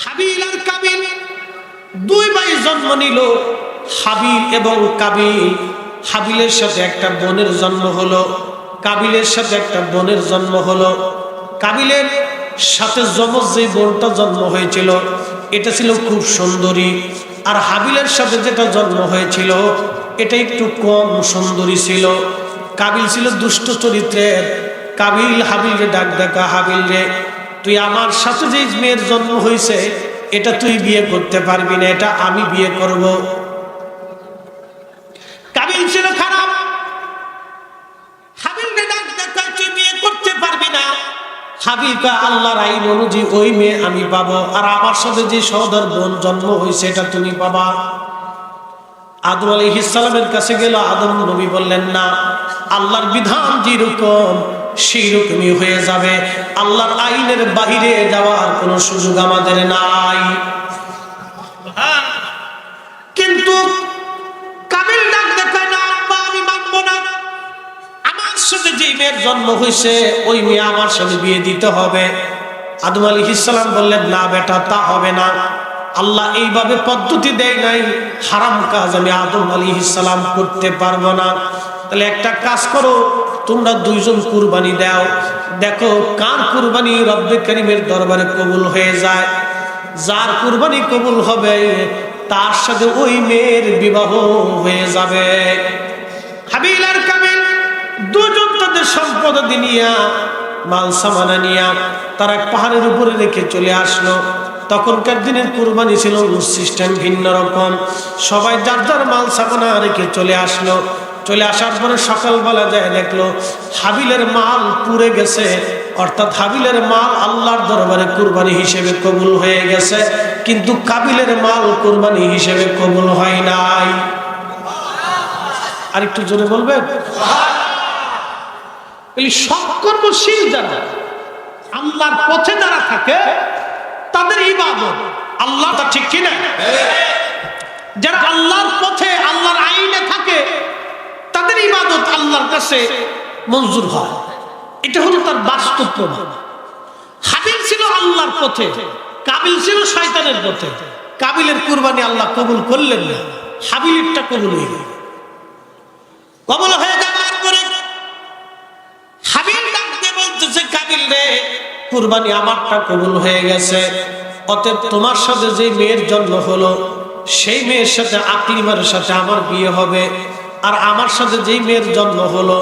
হাবিল আর কাবিল দুই ভাই জন্ম নিল। হাবিল এবং কাবিল, হাবিলের সাথে একটা বোনের জন্ম হলো, কাবিলের সাথে একটা বোনের জন্ম হলো। কাবিলের সাথে যমজ যে বোনটা জন্ম হয়েছিল এটা ছিল খুব সুন্দরী, আর হাবিলের সাথে যেটা জন্ম হয়েছিল এটা একটু কম সুন্দরী ছিল। কাবিল ছিল দুষ্ট চরিত্রের। কাবিল হাবিলকে ডাক দেখা, হাবিল রে, তুই আমার সাথে যে মেয়ের জন্ম হয়েছে এটা তুই বিয়ে করতে পারবি না, এটা আমি বিয়ে করব। কাবিল ছিল খারাপ, হাবিলকে ডাক দেখা, তুই বিয়ে করতে পারবি না। হাবিল কয়, আল্লাহর আইন অনুযায়ী ওই মেয়ে আমি পাবো, আর আমার সাথে যে সহোদর বোন জন্ম হয়েছে এটা তুমি পাবা। আদম আলাইহিস সালামের কাছে গেল। আদম নবী বললেন, না, আল্লাহর বিধান যেরকম সেই রকমই হয়ে যাবে, আল্লাহর আইনের বাহিরে যাওয়ার কোনো সুযোগ আমাদের নাই। কিন্তু কাবিল ডাক দেখায়, না আব্বা, আমি মানব না, আমার সাথে যে মেয়ের জন্ম হয়েছে ওই মেয়ে আমার সাথে বিয়ে দিতে হবে। আদম আলাইহিস সালাম বললেন, না বেটা, তা হবে না, আল্লাহ এইভাবে পদ্ধতি দেয় নাই, হারাম কাজ আমি আদম আলাইহিস সালাম করতে পারবো না। তাহলে একটা কাজ করো, তোমরা দুইজন কুরবানি দাও, দেখো কার কুরবানি রব্বে কারীমের দরবারে কবুল হয়ে যায়। যার কুরবানি কবুল হবে তার সাথে ওই মেয়ের বিবাহ হয়ে যাবে। হাবিল আর কাবিল দুজন তাদের সম্পদ নিয়া, মাল সামানা নিয়া তারা এক পাহাড়ের উপরে রেখে চলে আসলো। তখনকার দিনের কুরবানি ছিল সিস্টেম ভিন্ন রকম। সবাই যার যার মাল সামানা রেখে চলে আসলো। চলে আসার পরে সকালবেলা যায় দেখলো হাবিলের মাল পুড়ে গেছে, অর্থাৎ হাবিলের মাল আল্লাহর দরবারে কুরবানি হিসেবে কবুল হয়ে গেছে, কিন্তু কাবিলের মাল কুরবানি হিসেবে কবুল হয় নাই। আর একটু জোরে বলবেন? এই সৎকর্মশীল যারা, আল্লাহর পথে যারা থাকে তাদের ইবাদত আল্লাহ, তা ঠিক কিনা? যারা আল্লাহর পথে আল্লাহর আইনে থাকে তাদের ইবাদত আল্লাহর কাছে মঞ্জুর হয়। এটা হলো তার বাস্তব প্রমাণ। হাবিল ছিল আল্লাহর পথে, কাবিল ছিল শয়তানের পথে। কাবিলের কুরবানি আল্লাহ কবুল করলেন না, হাবিলেরটা কবুল হয়ে গেল। কবুল হয়ে যাওয়ার পরে হাবিল ডাকতে বলতেছে, কাবিল রে, কুরবানি আমারটা কবুল হয়ে গেছে, অতএব তোমার সাথে যে মেয়ের জন্ম হলো সেই মেয়ের সাথে আকলিমার সাথে আমার বিয়ে হবে, আর আমার সাথে যেই মেয়ের জন্ম হলো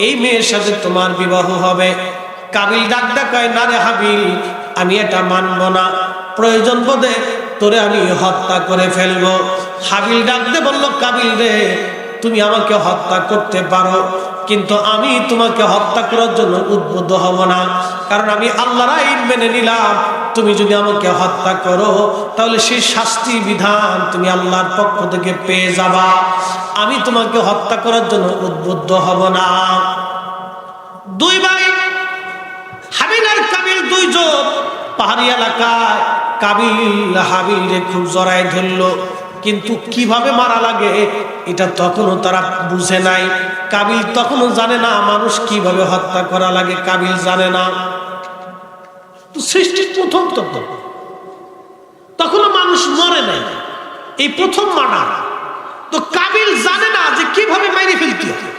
এই মেয়ের সাথে তোমার বিবাহ হবে। কাবিল ডাক ডাকায়, না রে হাবিল, আমি এটা মানব না, প্রয়োজন বোধে তোরে আমি হত্যা করে ফেলবো। হাবিল ডাকতে বলল, কাবিল রে, তুমি আমাকে হত্যা করতে পারো, কিন্তু আমি তোমাকে হত্যা করার জন্য উদ্বুদ্ধ হব না, কারণ আমি আল্লাহর আইন মেনে নিলাম। তুমি যদি আমাকে হত্যা করো তাহলে সেই শাস্তি বিধান তুমি আল্লাহর পক্ষ থেকে পেয়ে যাবা, আমি তোমাকে হত্যা করার জন্য উদ্বুদ্ধ হব না। দুই ভাই হাবিল আর কাবিল দুইজন পাহাড়ি এলাকায়। কাবিল হাবিলরে খুব জড়ায় ধরলো, কিন্তু কিভাবে মারা লাগে এটা তখনও তারা বুঝে নাই। কাবিল তখনও জানে না মানুষ কিভাবে হত্যা করা লাগে, কাবিল জানে না। সৃষ্টির প্রথম তখনও মানুষ মরে নাই, এই প্রথম মারা। তো কাবিল জানে না যে কিভাবে মাইরে ফেলতে হবে।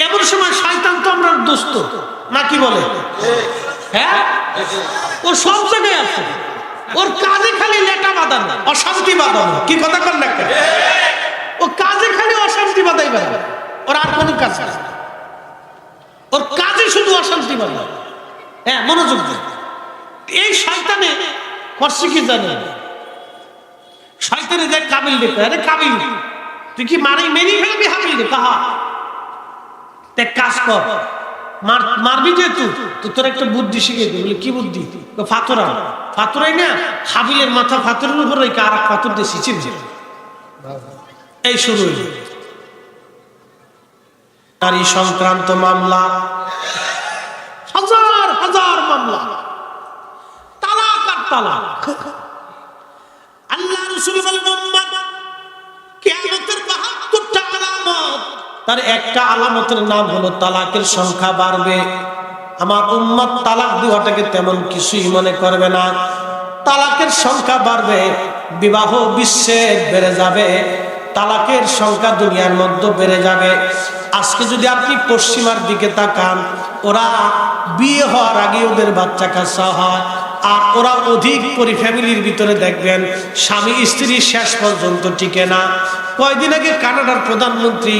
এমন সময় শয়তান তো আমরা দোস্ত নাকি বলে, হ্যাঁ, ও সব জায়গায় আছে, ওর কাজে খালি লেটা বাঁধানো, অশান্তি বাঁধানো। কি কথা কর না, ও কাজে খালি অশান্তি বাঁধাই বাঁধানো, ওর আর কোনো কাজ নেই, ওর কাজে শুধু অশান্তি বাঁধানো। হ্যাঁ, মনোযোগ দেন। এই শয়তানে করছে কি জানে, শয়তানে দেখ কাবিল দেখে, আরে কাবিল তুই কি মেরে ফেলবি হাবিল রে, কাহা দেখ কাজ কর, মারবি যে তুই, তোর একটা বুদ্ধি শিখে দিই। বলে কি বুদ্ধি? ফাতরাই না, হাবিলের মাথা ফাতরের উপর রেখে আর এক পাথর দিয়ে সিঁচিন। এই শুরু হইল নারী সংক্রান্ত মামলা, হাজার হাজার মামলা, তালাক আর তালাক। আল্লাহ রাসূল বলেন, উম্মত কিয়ামতের ৭২টা আলামত, তার একটা আলামতের নাম হলো তালাকের সংখ্যা বাড়বে। আমার উম্মত তালাক দেওয়াটাকে তেমন কিছুই মনে করবে না, তালাকের সংখ্যা বাড়বে, বিবাহ বিচ্ছেদ বেড়ে যাবে, তালাকের সংখ্যা দুনিয়ার মধ্যে বেড়ে যাবে। আজকে যদি আপনি পশ্চিমার দিকে তাকান, ওরা বিয়ে হওয়ার আগে ওদের বাচ্চা কাচ্চা হয়, আর ওরা অধিক ফ্যামিলির ভিতরে দেখবেন স্বামী স্ত্রী শেষ পর্যন্ত টিকে না। কয়দিন আগে কানাডার প্রধানমন্ত্রী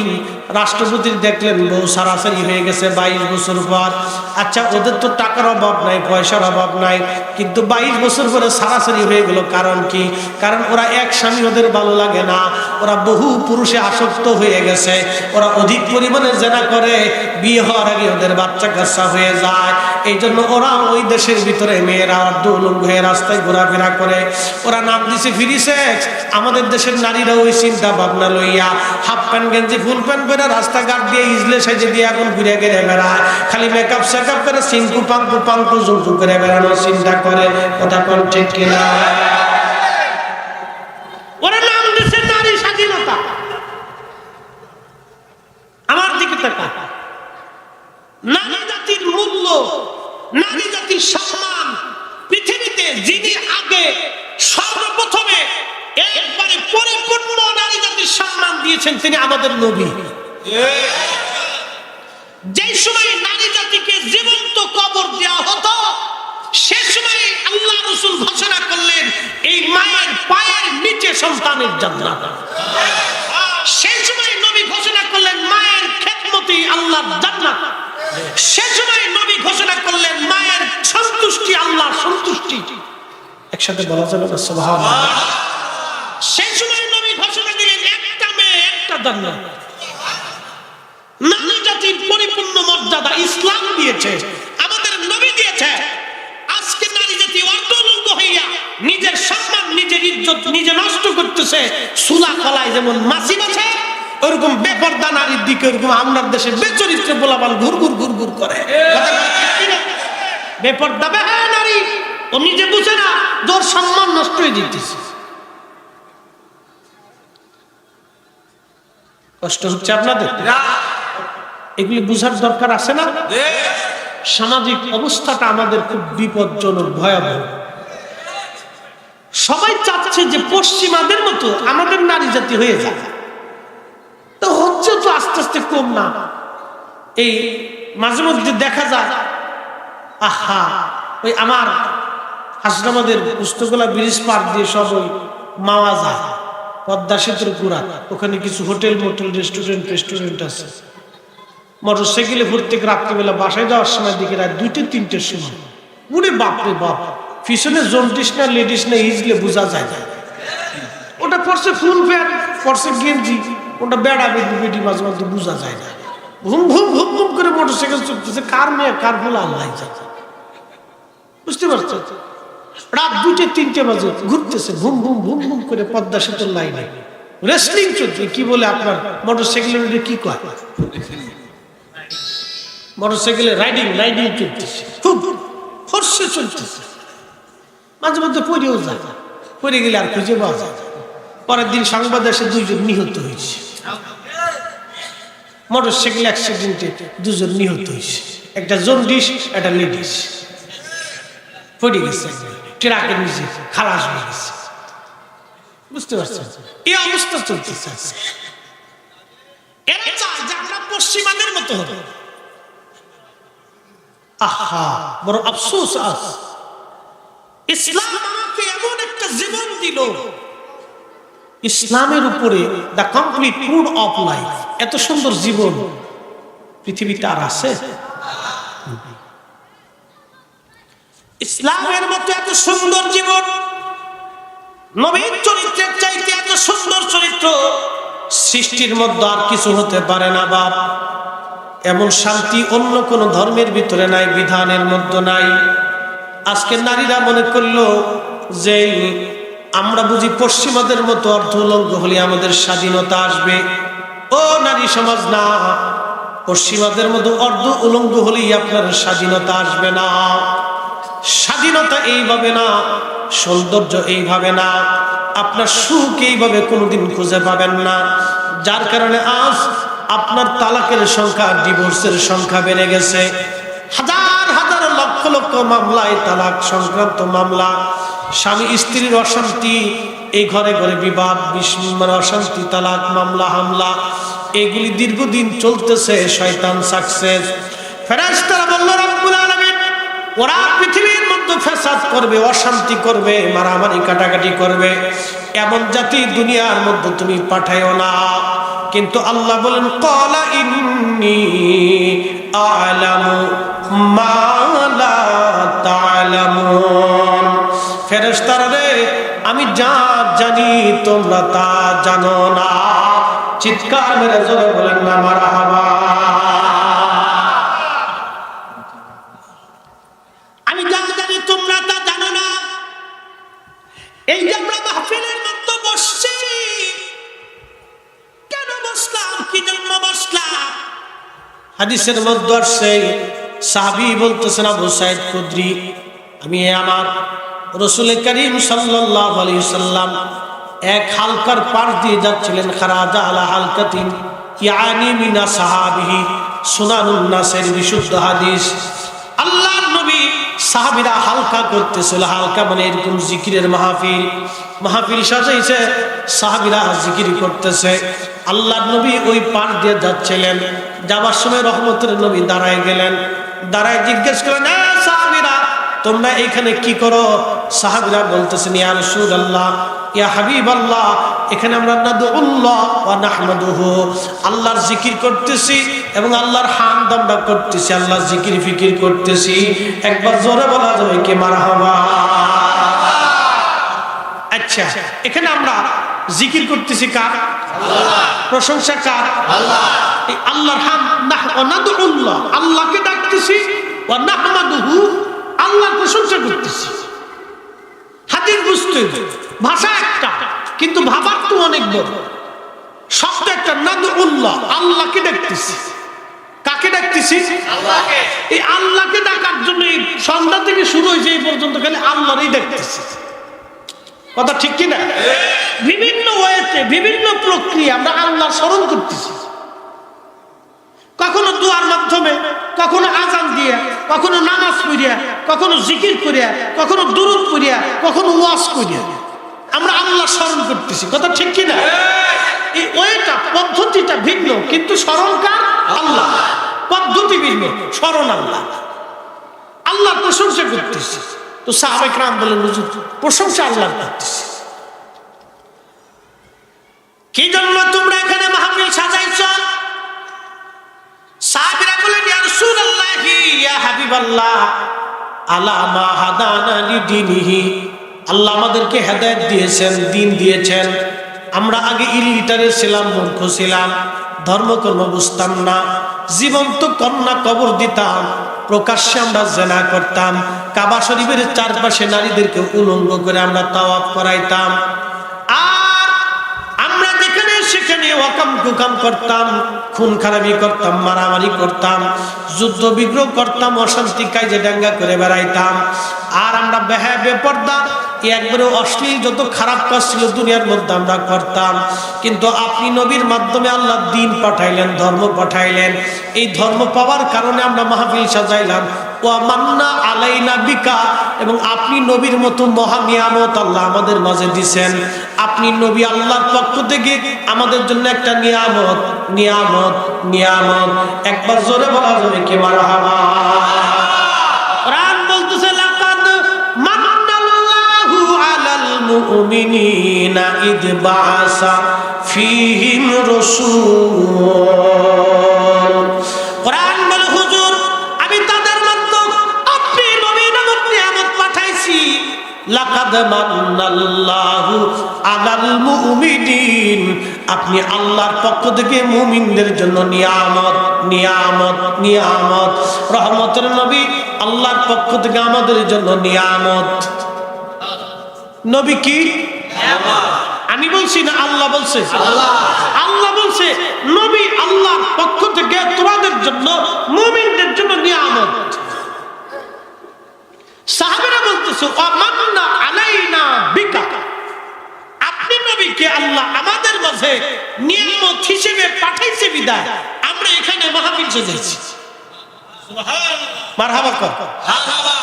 রাষ্ট্রপতির দেখলেন বউ সারাসারি হয়ে গেছে 22 বছর পর। আচ্ছা, ওদের তো টাকার অভাব নাই, পয়সার অভাব নাই, কিন্তু 22 বছর পরে সারাসারি হয়ে গেল। কারণ কি? কারণ ওরা এক স্বামী ওদের ভালো লাগে না, ওরা বহু পুরুষে আসক্ত হয়ে গেছে, ওরা অধিক পরিমাণে জেনা করে, বিয়ে হওয়ার আগে ওদের বাচ্চা কাচ্চা হয়ে যায়। এই জন্য ওরা ওই দেশের ভিতরে মেয়েরা অর্ধউলঙ্গ হয়ে রাস্তায় ঘোরাফেরা করে। ওরা নাম দিছে ফ্রি সেক্স। আমাদের দেশের নারীরা ওই চিন্তা ভাবনা লইয়া হাফ প্যান্ট গেঞ্জি ফুল প্যান্ট পরে রাস্তাঘাট দিয়ে ইজলে সাইজে দিয়ে এখন ঘুরে ঘিরে বেড়ায়, খালি মেকআপ সেকআপ করে সিঙ্কু পাঙ্কু পাঙ্কু জুমজু করে বেড়ানোর চিন্তা করে। কথা কোন ঠিক কিনা? ওরা নাম দিছে নারী স্বাধীনতা। আমার দিকে তাকা, নারী জাতির মূল্য, নারী জাতির সম্মান, পৃথিবীতে যিনি আগে সর্বপ্রথমে একবারে পরিপূর্ণ নারী জাতির সম্মান দিয়েছেন তিনি আমাদের নবী। যে সময় নারী জাতিকে জীবন্ত কবর দেওয়া হতো, সে সময় আল্লাহ রাসূল ঘোষণা করলেন এই মায়ের পায়ের নিচে সন্তানের জান্নাত। সেই সময় নবী ঘোষণা করলেন মায়ের খেদমতি আল্লাহর জান্নাত। সে সময় নবী ঘোষণা করলেন মায়ের সন্তুষ্টি আল্লাহর সন্তুষ্টি। একসাথে বলা যাবে না সুবহানাল্লাহ? সেই সময় নবী ঘোষণা দিলেন একটা মেয়ে একটা জান্নাত। নারী জাতির পরিপূর্ণ মর্যাদা ইসলাম দিয়েছে, আমাদের নবী দিয়েছে। আজকে নারী জাতি অর্ধউলঙ্গ হইয়া নিজের সম্মান, নিজের ইজ্জত নিজে নষ্ট করতেছে। সুলা কলায় যেমন মাছি আছে, ওরকম বেপরদা নারীর দিকে ওরকম আপনার দেশে বেচরিত্র বলাবাল ঘুরঘুর ঘুরঘুর করে। বেপরদা নারী, ও নিজে বুঝে না, তোর সম্মান নষ্ট হয়ে যেতেছে। কষ্ট হচ্ছে আপনাদের? এগুলি বুঝার দরকার আছে না? সামাজিক অবস্থাটা আমাদের খুব বিপজ্জনক, ভয়াবহ। সবাই চাচ্ছে যে পশ্চিমাদের মতো আমাদের নারী জাতি হয়ে যায়, তো হচ্ছে তো আস্তে আস্তে কম না। এই মাঝে মধ্যে দেখা যায়, আহা, ওই আমার হাসনাবাদের পুস্তকলা ব্রিজ পার দিয়ে সব ওই মাওয়া যায়, পদ্মা সেতুর পুরা, ওখানে কিছু হোটেল মোটেল রেস্টুরেন্ট আছে। মোটরসাইকেলে ভর্তি রাত্রিবেলা বাসায় যাওয়ার সময় দিকে রাত 2-3টের সময়, উড়ে বাপরে বাপ, পিছনে জন্টিস না লেডিস না ইজলে বোঝা যায় না। ওটা পড়ছে ফুল প্যান্ট, পড়ছে গেঞ্জি, ওটা বেড়া বেডি মাঝে মাঝে বোঝা যায় না। ঘুম ঘুম ঘুম ঘুম করে মোটরসাইকেল চলতেছে, কার মেয়ে কার ফুল আল্লাহ যায়, বুঝতে পারছো? রাত 2-3টে বাজে ঘুরতেছে ঘুম ঘুম ঘুম ঘুম করে পদ্মা সেতুর লাইনে রেসলিং চলছে। কি বলে আপনার মোটরসাইকেলের কি কয়, মোটরসাইকেলে রাইডিং চলতেছে, খুব ফর্সে চলতেছে। মাঝে মধ্যে পড়েও যায়, পড়ে গেলে আর খুঁজে পাওয়া যায়। পরের দিন সংবাদ এসে 2 জন নিহত হয়েছে, মোটরসাইকেল অ্যাক্সিডেন্টে 2 জন নিহত হয়েছে, একটা জন্ডিস একটা লেডিস পড়ে গেছে, ট্রাকের নিচে খালাস হয়ে গেছে। বুঝতে পারছেন? এই অবস্থা চলতেছে। এরা চায় যে আমরা পশ্চিমাদের মতো হবে। আহা, বড় আফসোস। আজ ইসলাম আমাকে এমন একটা জীবন দিল, ইসলামের উপরে the complete food of life, এত সুন্দর জীবন পৃথিবীতে আর আছে? ইসলামের মতো এত সুন্দর জীবন, নবীর চরিত্রের চাইতে এত সুন্দর চরিত্র সৃষ্টির মধ্যে আর কিছু হতে পারে না বাপ। এমন শান্তি অন্য কোন ধর্মের ভিতরে নাই, বিধানের মধ্যে নাই। আজকে নারীরা মনে করলো যে আমরা বুঝি পশ্চিমাদের মতো অর্ধউলঙ্গ হলে আমাদের স্বাধীনতা আসবে। ও নারী সমাজ, না, পশ্চিমাদের মতো অর্ধউলঙ্গ হলেই আপনার স্বাধীনতা আসবে না। স্বাধীনতা এইভাবে না, সৌন্দর্য এইভাবে না, আপনার সুখ এইভাবে কোনোদিন খুঁজে পাবেন না। যার কারণে আজ আপনার তালাকের সংখ্যা, ডিভোর্সের সংখ্যা বেড়ে গেছে। হাজার হাজার লক্ষ লক্ষ মামলায় তালাক সংক্রান্ত মামলা। স্বামী স্ত্রীর অশান্তি, এই ঘরে ঘরে বিবাদ, মানে অশান্তি, তালাক, মামলা হামলা, এগুলি দীর্ঘদিন চলতেছে, শয়তান সাকসেস। ফেরেশতারা বলল রব্বুল আলামিন, ওরা পৃথিবীর মধ্যে ফ্যাসাদ করবে, অশান্তি করবে, মারামারি কাটাকাটি করবে, এমন জাতি দুনিয়ার মধ্যে তুমি পাঠাইও না। কিন্তু আল্লাহ বলেন ক্বালা ইন্নী আ'লামু মা লা তা'লামুন, ফেরেশতারা রে, আমি যা জানি তোমরা তা জানো না। চিৎকার মেরে জোরে বলেন না মারহাবা। আমি যা জানি তোমরা তা জানো না। এই যে আমরা মাহফিলের মধ্যে বসছি, কেন বসলাম, কি জন্য বসলাম? হাদিসের মধ্যে আসছে, সাহাবী বলতেছেন আবু সাঈদ খুদরি, আমি আমার রাসূল করিম সাল্লাল্লাহু আলাইহি সাল্লাম এক হালকার পাশ দিয়ে যাচ্ছিলেন, খারাজা আলা হালকাতিন ইয়ানি মিনা সাহাবিহি, সুনানুন নাসের বিশুদ্ধ হাদিস। আল্লাহর নবী সাহাবীরা হালকা করতেছিল, হালকা মানে এরকম জিকিরের মাহফিল, মাহফিল সাজাইছে, সাহাবীরা জিকির করতেছে। আল্লাহর নবী ওই পাশ দিয়ে যাচ্ছিলেন, যাবার সময় রহমতের নবী দাঁড়ায় গেলেন, দাঁড়ায় জিজ্ঞেস করেন, সাহাবীরা তোমরা এখানে কি করো? সাহাবীরা বলতেছেন, ইয়া রাসূলুল্লাহ, ইয়া হাবিবাল্লাহ, এখানে আমরা নাদউল্লাহ ওয়া নাহমাদুহু, আল্লাহর জিকির করতেছি এবং আল্লাহর হামদ আমরা করতেছি, আল্লাহর জিকির ফিকির করতেছি। একবার জোরে বলা যাবে কি মারহাবা? আচ্ছা, এখানে আমরা জিকির করতেছি কার? আল্লাহ। প্রশংসা কার? আল্লাহ। এই আল্লাহর হামদ, নাদউল্লাহ, আল্লাহকে ডাকতেছি, ওয়া নাহমাদুহু, আল্লাহর প্রশংসা করতেছি। হাদিস বুঝতে ভাষা একটা, কিন্তু ভাবার তো অনেক বড়। শব্দ একটা, নাদউল্লাহ, আল্লাহকে ডাকতেছি। কাকে ডাকতেছি? আল্লাহকে। এই আল্লাহকে ডাকার জন্য সন্ধ্যা থেকে শুরু হয়েছে এই পর্যন্ত খালি আল্লাহরই ডাকতেছি। কথা ঠিক কি না? বিভিন্ন ওয়েতে, বিভিন্ন প্রক্রিয়া আমরা আল্লাহ স্মরণ করতেছি। কখনো দুয়ার মাধ্যমে, কখনো আজান দিয়া, কখনো নামাজ পড়িয়া, কখনো জিকির করিয়া, কখনো দুরূদ পড়িয়া, কখনো ওয়াজ করিয়া আমরা আল্লাহ স্মরণ করতেছি। কথা ঠিক কি না? এই ওয়েটা, পদ্ধতিটা ভিন্ন, কিন্তু স্মরণ কার? আল্লাহ। পদ্ধতি ভিন্ন, স্মরণ আল্লাহ। আল্লাহ প্রশংসা করতেছি। তো সাহাবায়ে কেরাম বলেন, হুজুর প্রশংসা আল্লাহর করতেছি, কি জন্য তোমরা এখানে মাহফিল সাজাইছো? সাহাবীরা বলেন, ইয়া রাসূলুল্লাহ, ইয়া হাবিবাল্লাহ, আলা মা হাদানা লিদিনিহি, আল্লাহ আমাদেরকে হেদায়েত দিয়েছেন, দ্বীন দিয়েছেন। আমরা আগে ইলিটারে ছিলাম, মূর্খ ছিলাম, ধর্মকর্ম বুঝতাম না, জীবন্ত কন্যা কবর দিতাম, প্রকাশ্যে আমরা জিনা করতাম, কাবা শরীফের চারপাশে নারীদেরকে উলঙ্গ করে আমরা তাওয়াফ করাইতাম, আর আমরা যেখানে সেখানে ওয়াকাম কুকাম করতাম, খুন খারাপি করতাম, মারামারি করতাম, যুদ্ধ বিগ্রহ করতাম, অশান্তি কাজে ডাঙ্গা করে বেড়াইতাম। আর আমরা বেহায়া বেপর্দা, একবারে অশ্লীল যত খারাপ কাজ ছিল দুনিয়ার মধ্যে আমরা করতাম। কিন্তু আপনি নবীর মাধ্যমে আল্লাহ দ্বীন পাঠাইলেন, ধর্ম পাঠাইলেন। এই ধর্ম পাওয়ার কারণে আমরা মাহফিল সাজাইলাম, ওয়া মান্না আলাইনা বিকা, এবং আপনি নবীর মতো মহা নিয়ামত আল্লাহ আমাদের মাঝে দিছেন। আপনি নবী আল্লাহর পক্ষ থেকে আমাদের জন্য একটা নিয়ামত, নিয়ামত, নিয়ামত। একবার জোরে বলা যাবে কি মারহাবা? কোরআন বলতেছে, লাকাদ মান্নাল্লাহু আলাল মুমিনিনা ইদ বাআসা ফীহিম রাসূল। কোরআন বলে, হুজুর আমি তাদের মধ্যে আপনি নবী নামক নিয়ামত পাঠাইছি। লাকাদ মান্নাল্লাহু আলাল মুমিনিন, আপনি আল্লাহর পক্ষ থেকে মুমিনদের জন্য নিয়ামত, নিয়ামত, নিয়ামত। রহমতের নবী আল্লাহর পক্ষ থেকে আমাদের জন্য নিয়ামত। নবী কি নিয়ামত? আমি বলছি না, আল্লাহ বলছে। আল্লাহ, আল্লাহ বলছে নবী আল্লাহর পক্ষ থেকে তোমাদের জন্য, মুমিনদের জন্য নিয়ামত। সাহাবীরা বলতেছে, আমান্না আলাইনা বিকা, আপনি নবীকে আল্লাহ আমাদের মাঝে নিয়ামত হিসেবে পাঠাইছে বিদায় আমরা এখানে মাহফিল সাজাইছি। সুবহানাল্লাহ, মারহাবা কর, মারহাবা।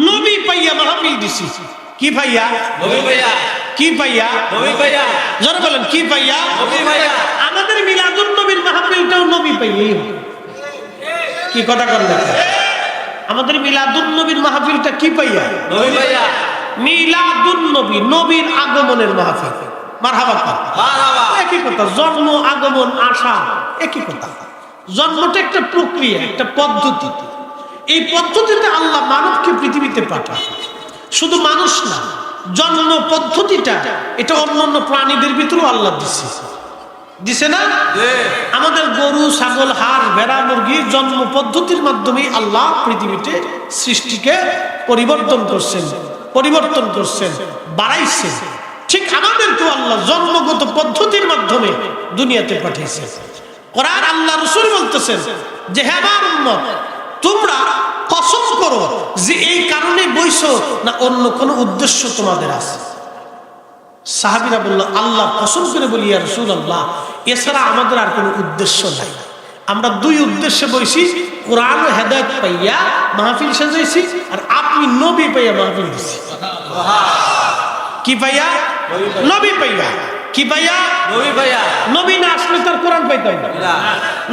নবী পাইয়া মাহফিল দিছি, কি পাইয়া? নবী ভাইয়া। কি পাইয়া? নবী ভাইয়া। যারা বলেন কি পাইয়া? নবী ভাইয়া। আমাদের মিলাদুন নবীর মাহফিলটাও নবী পাইয়াই হবে। কি কথা বলেন? আমাদের মিলাদুন নবীর মাহফিলটা কি পাইয়া? নবী ভাইয়া। মিলাদুন নবী, নবীর আগমনের মাহফিল। মারহাবা। মারহাবা। একই কথা, জন্ম, আগমন, আসা একই কথা। জন্মটা একটা প্রক্রিয়া, একটা পদ্ধতি। এই পদ্ধতিতে আল্লাহ মানবকে পৃথিবীতে পাঠায়। শুধু মানুষ না, জন্ম পদ্ধতিটা এটা অন্যান্য প্রাণীদের ভিতরেও আল্লাহ দিছে না? আমাদের গরু, ছাগল, হাঁস, ভেড়া, মুরগি জন্ম পদ্ধতির মাধ্যমে আল্লাহ পৃথিবীতে সৃষ্টিকে পরিবর্তন করছেন, বাড়াইছেন। ঠিক আমাদেরকেও আল্লাহ জন্মগত পদ্ধতির মাধ্যমে দুনিয়াতে পাঠিয়েছে। কোরআন আল্লাহ রাসূল বলতেছেন যে হে আমার উম্মত, তোমরা কসম করো যে এই কারণে বইছো না অন্য কোনো উদ্দেশ্য তোমাদের আছে। সাহাবীরা বলল, আল্লাহ কসম করে বলি ইয়া রাসূলুল্লাহ, এছাড়া আমাদের আর কোনো উদ্দেশ্য নাই। আমরা দুই উদ্দেশ্যে বইছি, কোরআন ও হেদায়েত পাইয়া মাহফিল সাজাইছি, আর আপনি নবী পাইয়া মাহফিল দিছি। কি পাইয়া? নবী পাইয়া। কি পাইয়া? নবী ভাইয়া। নবী না আসলে তার কোরআন পাইতাম না,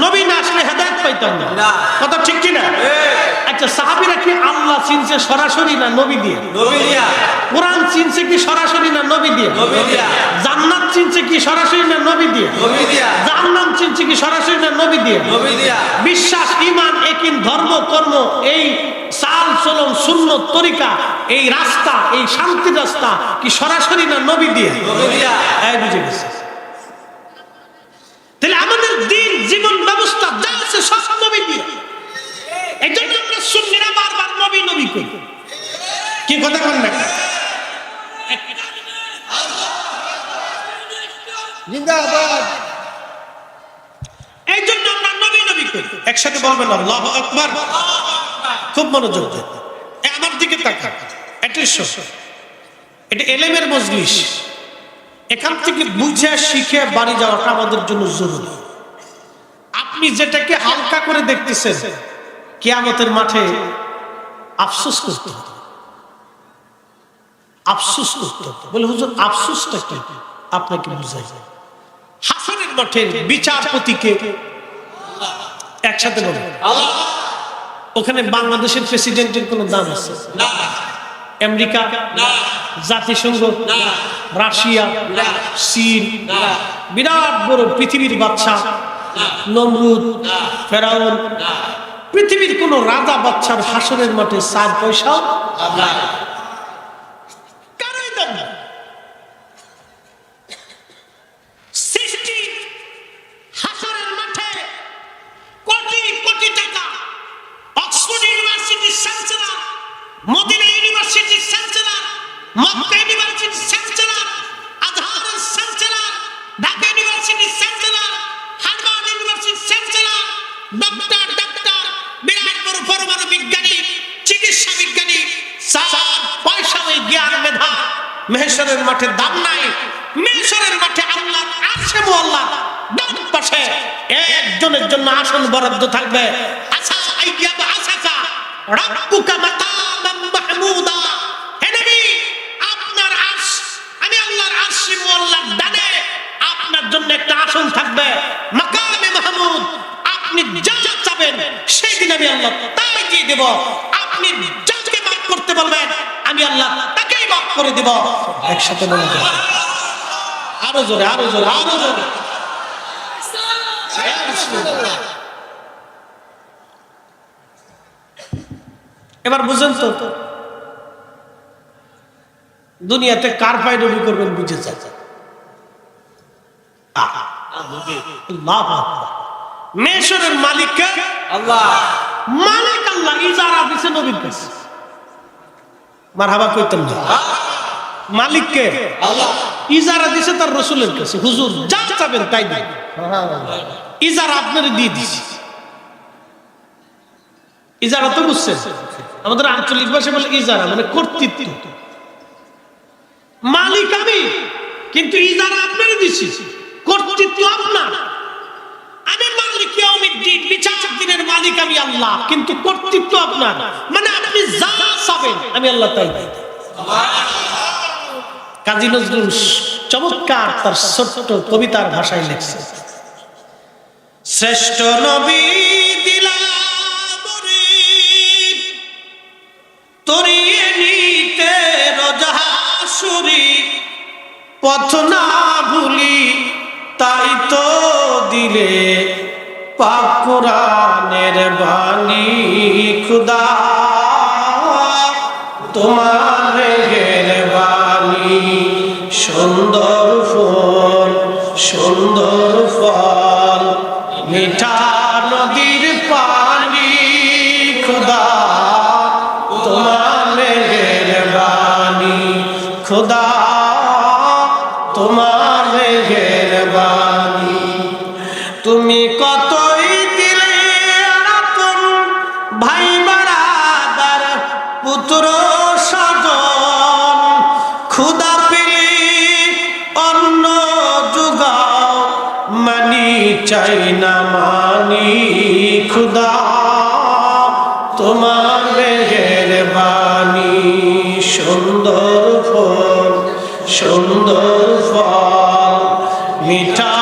নবী না আসলে হেদায়েত পাইতাম না। কথা ঠিক কি না? আচ্ছা, সাহাবীরা কি আল্লাহ চিনছে সরাসরি না নবী দিয়ে? নবী দিয়া। কোরআন চিনছে কি সরাসরি না নবী দিয়ে? নবী দিয়া। জান্নাত চিনছে কি সরাসরি না নবী দিয়ে? নবী দিয়া। জাহান্নাম চিনছে কি সরাসরি না নবী দিয়ে? নবী দিয়া। বিশ্বাস, ঈমান, ইয়াকিন, ধর্ম, কর্ম, এই চাল চলন, সুন্নত, তরিকা, এই রাস্তা, এই শান্তির রাস্তা কি সরাসরি না নবী দিয়ে? নবী দিয়া। এই বুঝে গেছে। তাহলে আমাদের দিন, জীবন ব্যবস্থা যা আছে সব নবী দিয়ে। এই জন্য আমরা সুন্নিরা বারবার নবী নবী কই। কি কথা বলেন না? জিন্দাবাদ। এই জন্য আমরা নবী নবী কই। একসাথে বলবেন আল্লাহু আকবার। খুব মনোযোগ দেন, আমার দিকে তাকান। এটা এলেমের মজলিস। এখান থেকে বুঝে শিখে বাড়ি যাওয়াটা আমাদের জন্য জরুরি। আপনি যেটাকে হালকা করে দেখতেছেন, কিয়ামতের মাঠে আফসোস করতে হবে। আফসোস করতে হবে। বলে হুজুর আফসোসটা কি? আপনাকে বুঝাই। হাসরের মাঠে বিচারপতিকে একসাথে বলেন আল্লাহ। ওখানে বাংলাদেশের প্রেসিডেন্টের কোন দাম আছে? না। আমেরিকা না। জাতিসংঘ না। রাশিয়া না। চীন না। বিরাট বড় পৃথিবীর বাদশা না। নমরুদ, না। ফেরাউন, না। পৃথিবীর কোন রাজা বাদশার হাসরের মাঠে 4 পয়সাও না। কারোই দাম না। সৃষ্টি হাসরের মাঠে কোটি কোটি টাকা। অক্সফোর্ড ইউনিভার্সিটির চ্যান্সেলর, মদিনা ইউনিভার্সিটির চ্যান্সেলর, মক্কা ইউনিভার্সিটির চ্যান্সেলর, আজহারের চ্যান্সেলর, ঢাকা ইউনিভার্সিটির চ্যান্সেলর, হার্ভার্ড ইউনিভার্সিটির চ্যান্সেলর, ডক্টর বিরাট বড় পরমাণু বিজ্ঞানী, চিকিৎসা বিজ্ঞানী, 4 পয়সা ওই জ্ঞান মেধা মেহেশরের মাঠে দাম নাই। মেহেশরের মাঠে আল্লাহ আরশে মুআল্লা ডান পাশে একজনের জন্য আসন বরাদ্দ থাকবে। আসা আইয়াবা আসাকা রাব্বুকা মাকামান মাহমুদা। হে নবী, আপনার আরশ, আমি আল্লাহর আরশে মুআল্লার ডানে আপনার জন্য একটা আসন থাকবে, মাকামে মাহমুদ। আপনি যা চাবেন সেদিন আমি আল্লাহ তাই দিয়ে দেব। আপনি যাকে মাফ করতে বলবেন আমি আল্লাহ তাকেই মাফ করে দেব। একসাথে বলে দেব, আরো জোরে, আরো জোরে, আরো জোরে। এবার বুঝেন তো দুনিয়াতে কার পায়ে নবী করবেন বুঝে যায়। মেশরের মালিক আল্লাহ। মালিক আল্লাহ। ইজারা দিছে নবীর কাছে। মারহাবা কইতেন না? মালিককে আল্লাহ। ইজারা দিছে তার রাসূলের কাছে। হুজুর যা চাবেন তাই দিন। ইজারা আপনারে দিয়ে দিছি। ইজারা তো বুঝছেন, আমাদের আঞ্চলিক ভাষায় বলে ইজারা মানে কর্তৃত্ব। মালিক আমি, কিন্তু ইজারা আপনারে দিছি, কর্তৃত্ব আপনার। আমি মালিক ইয়াউমিদ্দিন, বিচার দিনের মালিক আমি আল্লাহ, কিন্তু কর্তৃত্ব আপনার। মানে আপনি যা চাবেন আমি আল্লাহ তাই দিই। কাজী নজরুল চমৎকার তার ছোট্ট কবিতার ভাষায় লিখছে, শ্রেষ্ঠ নবী দিলাবরে তরিয়ে নিতে রজাসুরি, পথ না ভুলি তাই তো দিলে পাক কোরআনের বাণী, খুদা তোমার মেঘের বাণী, সুন্দর ফুল সুন্দর ফল মিঠা নদীর পানি, খুদা তোমার মেঘের বাণী, খুদা তোমার মেঘের বাণী। তুমি কতই দিলে আরাতন ভাই বারাদার পুত্র স্বজন, খুদা পেলে অন্ন জুগাও মানি চাই না মানি, খুদা তোমার মেঘের বাণী, সুন্দর ফুল সুন্দর ফল মিঠা